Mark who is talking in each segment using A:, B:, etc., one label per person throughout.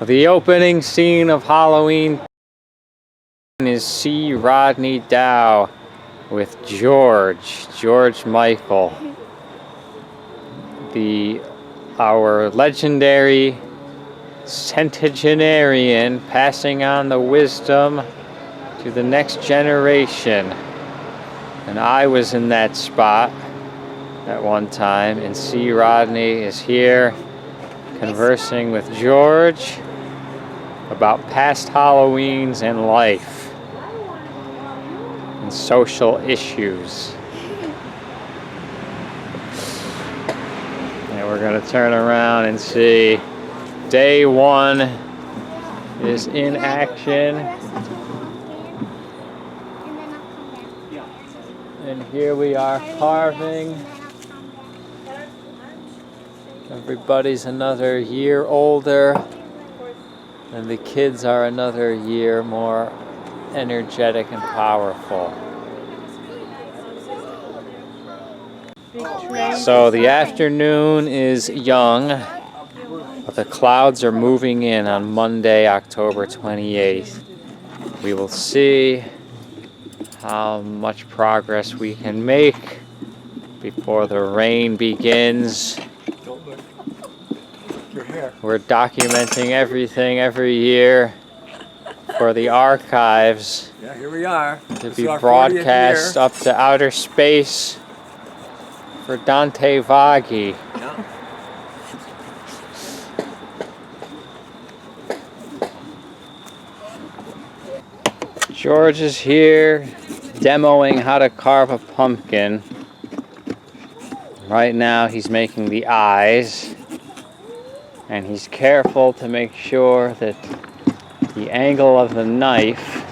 A: The opening scene of Halloween is C. Rodney Dow with George Michael. Our legendary centenarian passing on the wisdom to the next generation. And I was in that spot at one time, and C. Rodney is here conversing with George about past Halloweens and life and social issues. And we're going to turn around and see day one is in action. And here we are carving. Everybody's another year older, and the kids are another year more energetic and powerful. So the afternoon is young, but the clouds are moving in on Monday, October 28th. We will see how much progress we can make before the rain begins. We're documenting everything every year for the archives.
B: Yeah, here we are.
A: To be broadcast up to outer space for Dante Vaghi.
B: Yeah.
A: George is here demoing how to carve a pumpkin. Right now he's making the eyes, and he's careful to make sure that the angle of the knife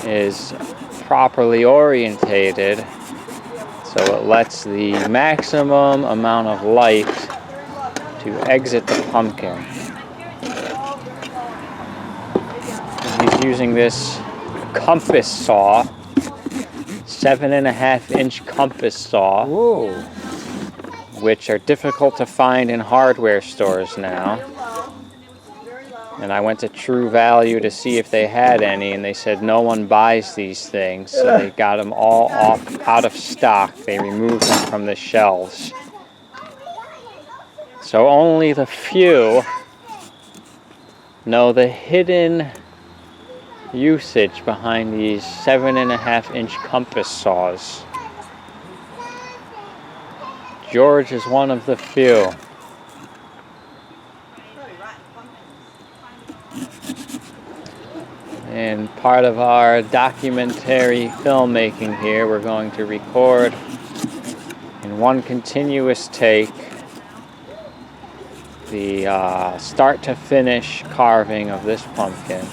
A: is properly orientated so it lets the maximum amount of light to exit the pumpkin. And he's using this compass saw, 7.5-inch compass saw.
B: Whoa.
A: Which are difficult to find in hardware stores now. And I went to True Value to see if they had any, and they said no one buys these things, so they got them all out of stock. They removed them from the shelves. So only the few know the hidden usage behind these 7.5-inch compass saws. George is one of the few. And part of our documentary filmmaking here, we're going to record in one continuous take the start to finish carving of this pumpkin.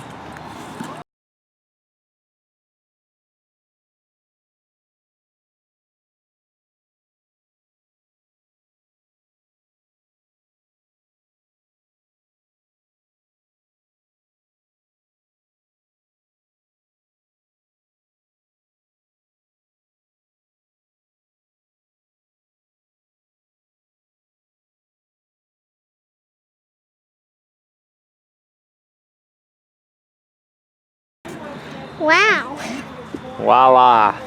C: Wow.
A: Voila.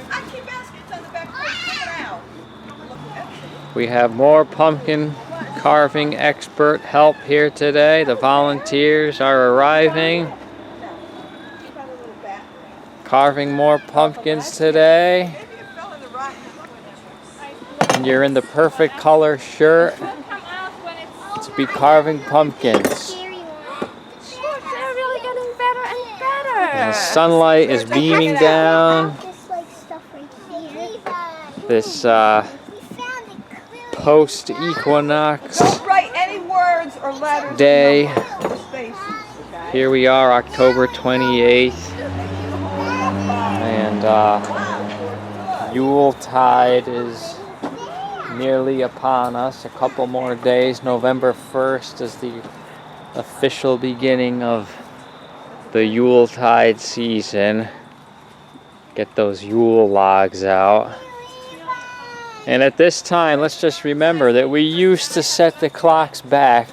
A: We have more pumpkin carving expert help here today. The volunteers are arriving. Carving more pumpkins today. And you're in the perfect color shirt to be carving pumpkins. And the sunlight is beaming down this post-equinox day. Here we are, October 28th, and Yuletide is nearly upon us. A couple more days. November 1st is the official beginning of the Yuletide season. Get those Yule logs out. And at this time, let's just remember that we used to set the clocks back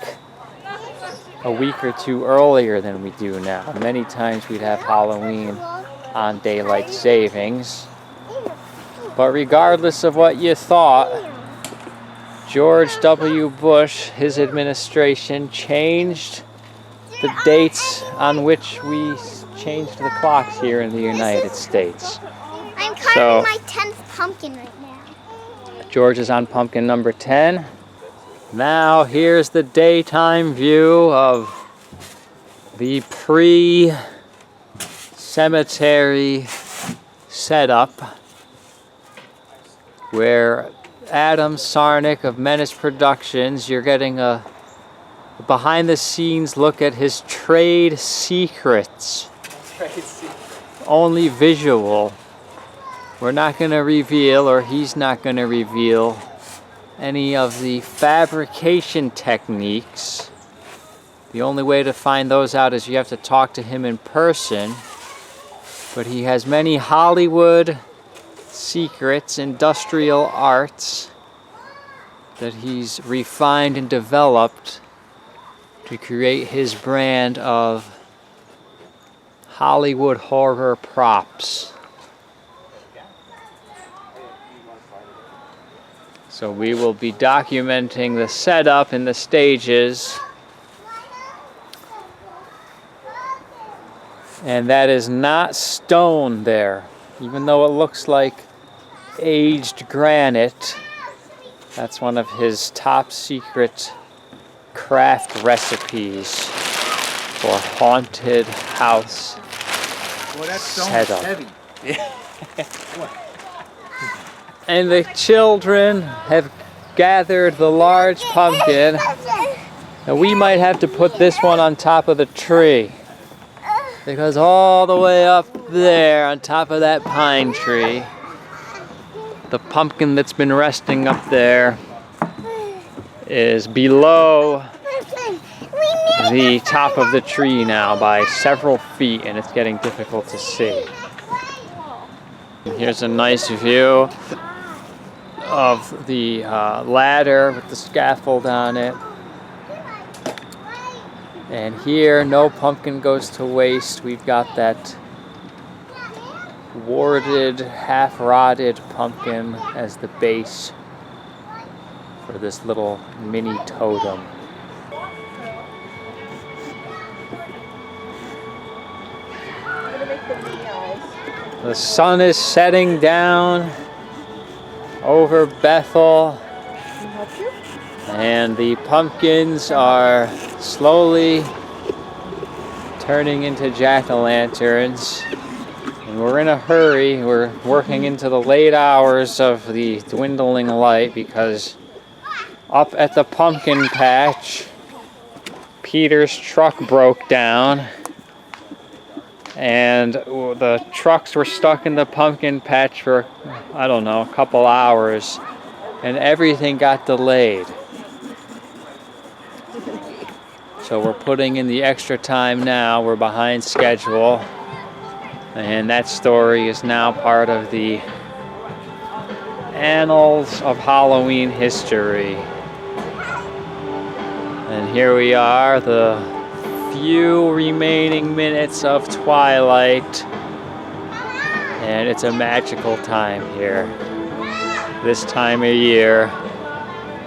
A: a week or two earlier than we do now. Many times we'd have Halloween on daylight savings. But regardless of what you thought, George W. Bush, his administration, changed the dates on which we changed the clocks here in the United States.
B: I'm carving my 10th pumpkin right now.
A: George is on pumpkin number 10. Now here's the daytime view of the pre-cemetery setup, where Adam Sarnick of Menace Productions, you're getting a behind-the-scenes look at his trade secrets. Only visual. We're not going to reveal, or he's not going to reveal, any of the fabrication techniques. The only way to find those out is you have to talk to him in person. But he has many Hollywood secrets, industrial arts that he's refined and developed to create his brand of Hollywood horror props. So we will be documenting the setup and the stages. And that is not stone there. Even though it looks like aged granite, that's one of his top secret craft recipes for haunted house setup.
C: Heavy.
A: And the children have gathered the large pumpkin. And we might have to put this one on top of the tree, because all the way up there on top of that pine tree, the pumpkin that's been resting up there is below the top of the tree now by several feet, and it's getting difficult to see. Here's a nice view of the ladder with the scaffold on it. And here, no pumpkin goes to waste. We've got that warded, half-rotted pumpkin as the base for this little mini totem. The sun is setting down over Bethel, and the pumpkins are slowly turning into jack-o'-lanterns. And we're in a hurry. We're working into the late hours of the dwindling light because up at the pumpkin patch, Peter's truck broke down, and the trucks were stuck in the pumpkin patch for, I don't know, a couple hours, and everything got delayed. So we're putting in the extra time now. We're behind schedule, and that story is now part of the annals of Halloween history. And here we are, the few remaining minutes of twilight, and it's a magical time here. This time of year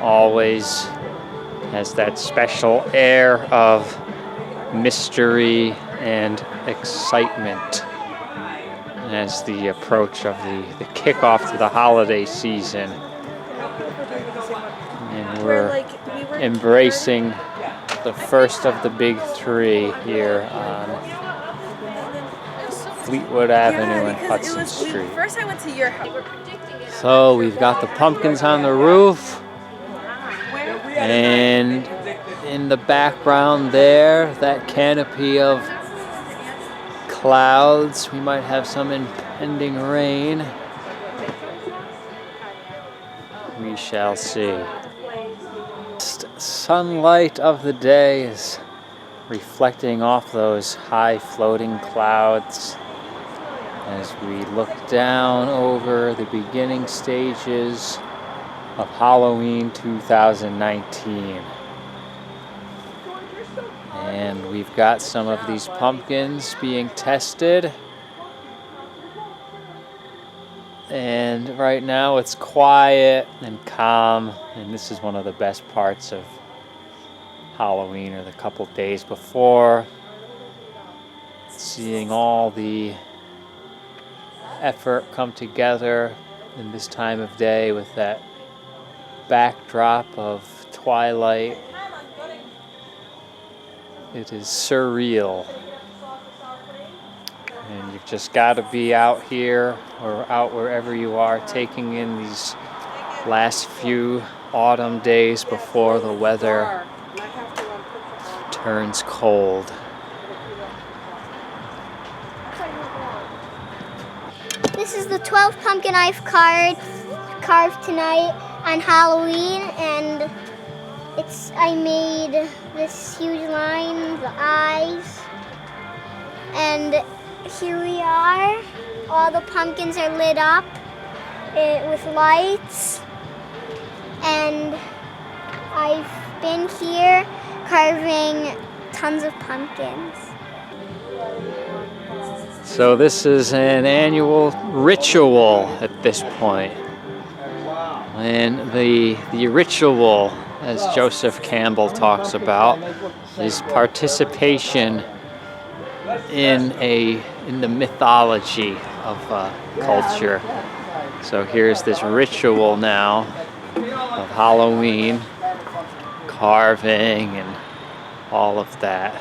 A: always has that special air of mystery and excitement as the approach of the kickoff to the holiday season. And we're embracing the first of the big three here on Fleetwood Avenue and Hudson Street.
D: First I went to your house.
A: So we've got the pumpkins on the roof, and in the background there, that canopy of clouds. We might have some impending rain. We shall see. Sunlight of the day is reflecting off those high floating clouds as we look down over the beginning stages of Halloween 2019. And we've got some of these pumpkins being tested. And right now it's quiet and calm, and this is one of the best parts of Halloween, or the couple days before. Seeing all the effort come together in this time of day with that backdrop of twilight. It is surreal. And you've just got to be out here or out wherever you are, taking in these last few autumn days before the weather turns cold.
B: This is the 12th pumpkin I've carved tonight on Halloween, and I made this huge line, the eyes, and here we are. All the pumpkins are lit up with lights, and I've been here carving tons of pumpkins.
A: So this is an annual ritual at this point. And the ritual, as Joseph Campbell talks about, is participation in the mythology of culture. So here's this ritual now of Halloween, carving and all of that.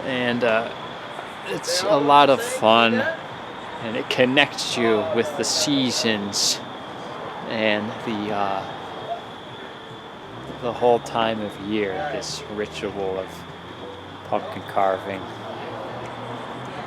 A: And it's a lot of fun, and it connects you with the seasons and the whole time of year, this ritual of pumpkin carving.